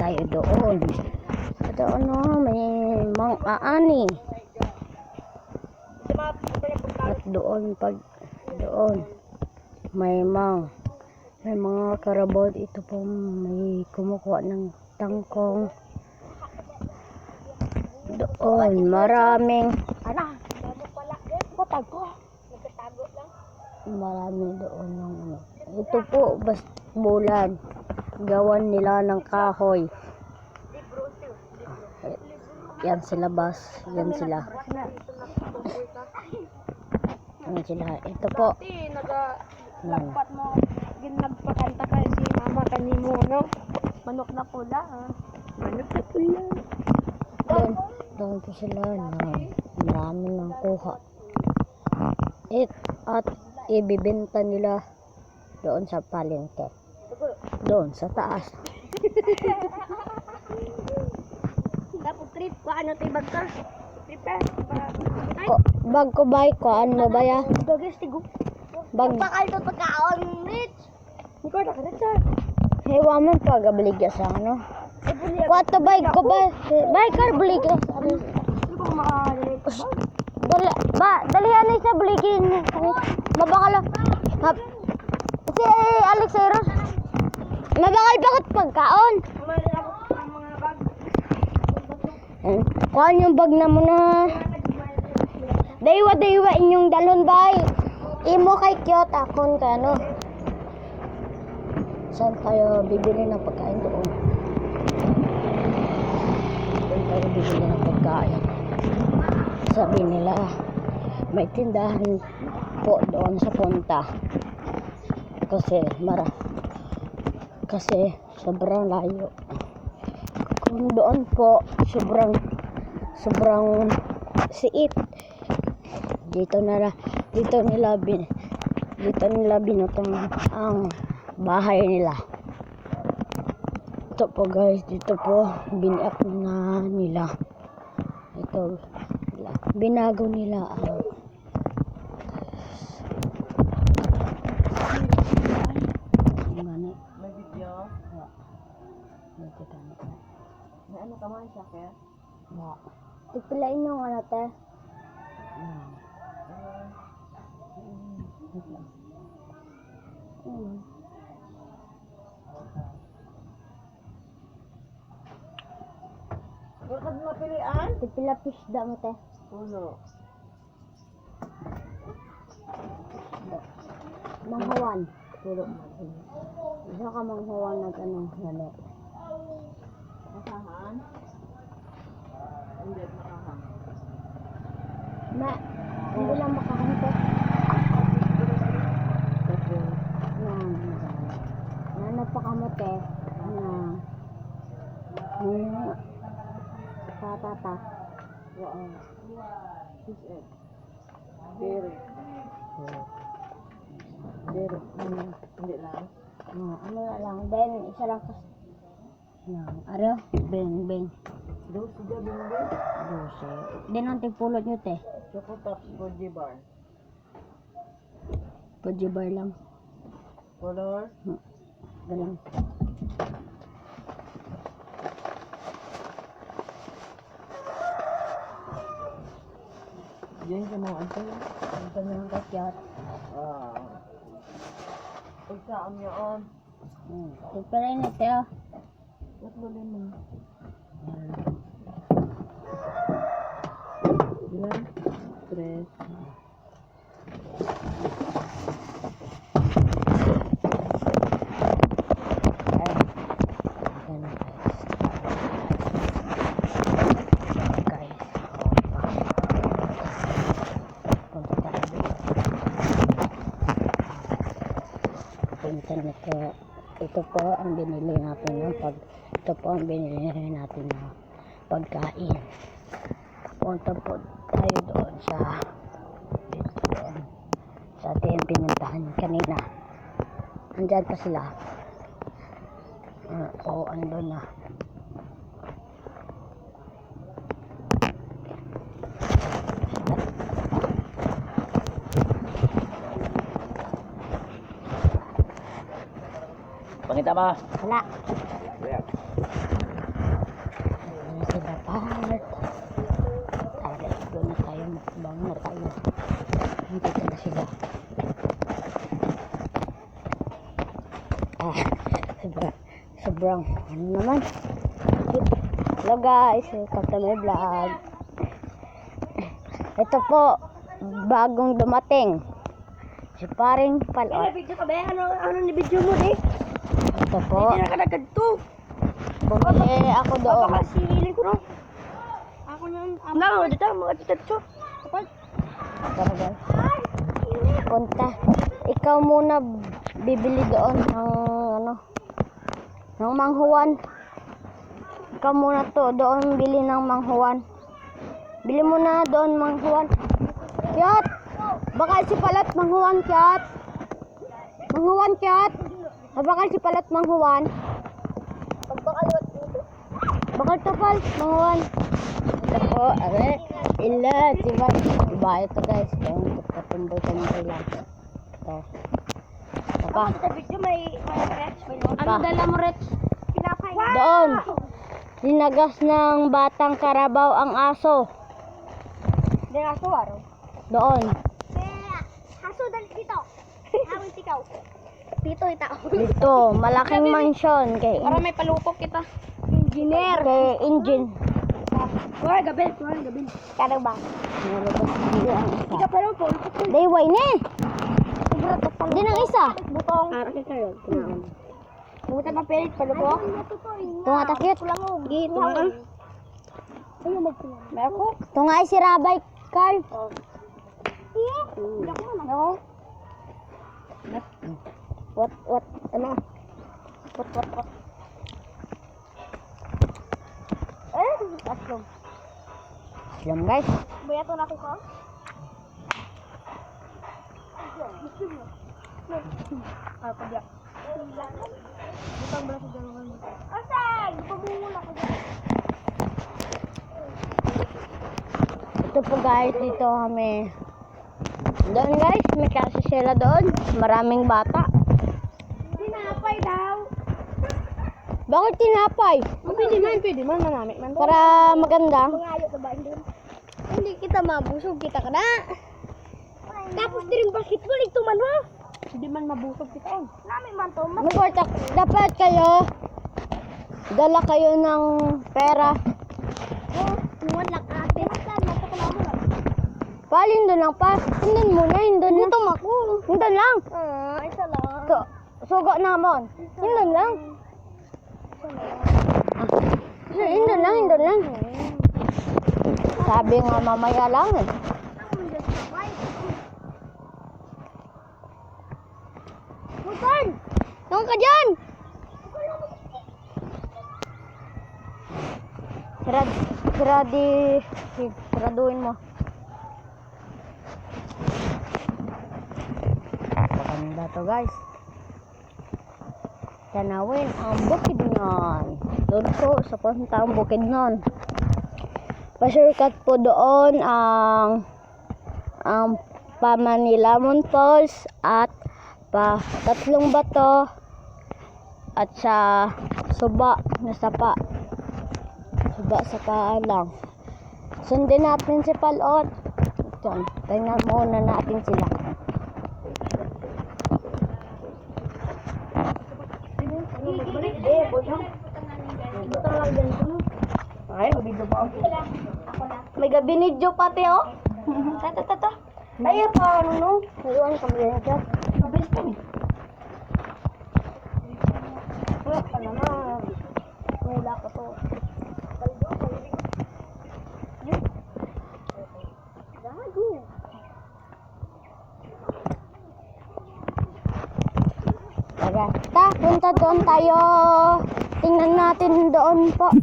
tayo doon. Doon may mang-aani. At doon may mga karabot. Ito po may kumukuha ng tangkong. Doon maraming marami doon ng ano. Ito po bulan gawan nila ng kahoy. Yan sila yan sila. Ito po. Nagpat mo, ginagpakanta ka si mama kanimo, no? Manok na pula, ha? Manok na pula. Doon po sila marami ng kuha. At ibibenta nila doon sa palengke. Doon sa taas. Tapos trip ko ano tayo bag ka? Trip ka? Bag ko ba? Ano ba ya? Dagas tigo. Bag. Pakalto pagkaon, Rich. Hindi ko nakalit sa. Hewa man pagabaligya sa ano. Kwato bike ko ba? Bike car baligya sa ano. Hindi ko makalit. Dalihan na siya baligin. Mabakal. Si Alex Eros. Mabakal bakit pagkaon? Kuhaan yung bag na mo na. Daywa inyong dalon bay. Imo kay Kyoto akon ka ano. Saan tayo bibili ng pagkain doon? Doon tayo bibili ng pagkain. Sabi nila may tindahan po doon sa punta. Kasi sobrang layo. Kung doon po sobrang siit. Dito nila binutang ang bahay nila. Ito po guys, dito po biniak na nila. Ito binago nila ang May video? May ano ka man siya, kaya? Ipilain yung ano te. Bakit mo pilian? Ipila pisda mo te. Puno. Manghawan. Puro. Isa ka manghawan na ganun. Hali. Masahan? Hindi makahan. Hindi lang makakante. Na napakamote. Patata. Oo. Fish egg. Dairy. Dairy. Hindi lang. Ano na lang. Then, isa lang kasi. Ariyo? Beng. Dose dyan, bimbo. Dose. Then, ang tigpulot nyo, te. Choco Tops Goji Bar. Pajibar lang. Color? Ganun. Diyan sa mga ito. Ito na ang kakyat. Pagkaan yun. Tigpalay na, te. Ba't ba naman? Ilan? 3. Internet ko. Ito po ang binili natin ng pagkain. Punta po tayo doon sa ating pinuntahan kanina. Andyan pa sila. Andun na. Pangita ma. Wala. Ayan. sila part. Tara, doon na tayo. Mukbang na tayo. Nandito na sila. Sobrang ano naman. Hello guys, welcome to my vlog. Ito po, bagong dumating. Si paring Palot. Video ka ba? Ano ni video mo di? Ito po, Hindi na ka nagkanto. bumili ako doon. Papakasili ko no. Ako na. No, dito mga tito. Kapag. Tara guys. Punta. Ikaw muna bibili doon ng ano, ng manghuwan. Ikaw muna to, doon bili ng manghuwan. Bili mo na doon manghuwan. Kyat! Baka si Palot manghuwan, Kyat. Manghuwan, Kyat. Baka si Palot manghuwan. Pagbakalot dito. Bakal topal, manghuwan. Ito po, ilan, diba? Diba ito guys, yung patumbol-tumbol lang. Ito. Ito pa. Sa video may Rex. Ano dala mo Rex? Pinapay. Doon. Dinagas ng batang karabaw ang aso. Hindi nga aso araw. Doon. Aso dali dito. Awin tikaw. Dito itaw. Dito, malaking mansion kay Para may palupok kita. Engineer. kay engine. Kuha gabil. Kada ba? Nalabas dito ang isa. Ika pero po. Dayway ni. Di nang isa. Butong. Akin kayo. Buta na pelit palupok. Tunga takit. Gito. Ayo magtuwa. Meron. Tunga ay si Rabay Carl. No. What ano? What. Aslong. Alam guys. Baya to na ko ka? Apa dia? Butang berapa jalan? Asal, pemula ko dyan. Ito po guys, dito kami. Doon guys, may klase sila doon. Maraming bata. Tinapay daw. Bakit tinapay? Pwede man, manamit man. Para maganda. Mangayo na ba doon? Hindi kita mabusog, kita ka na. Tapos din basketball, ito man ha. Hindi man mabusog kita on. Nami man to. Magporta, dapat kayo, dala kayo ng pera. Tuwan lang ate. Saan matakalamo na? Palin doon lang pa. Hindun muna, hindun lang. Gutom ako. Hindun lang. Isa lang. Sugo namon. Hindun lang. Hindun lang. Sabi nga mamaya lang eh. Bukan! Tunggu ka dyan! Siraduin mo. Maganda to guys. Tanawin ang bukid nun. Doon po sa puntang bukid nun. Pa-shortcut po doon ang Pamanilamon Falls at tatlong bato at sa suba na sapa. Suba sa paan lang. Sundin natin si Palot. Ito, tingnan muna natin sila. Ay, video pa ako. May gabinidyo pati oh. Tata. Ay, paano no? Ngayon kami rin siya. Mabilis pa ni. Wala ka naman. Wala ko to. Gago. Tara, punta doon tayo. Tingnan natin doon po.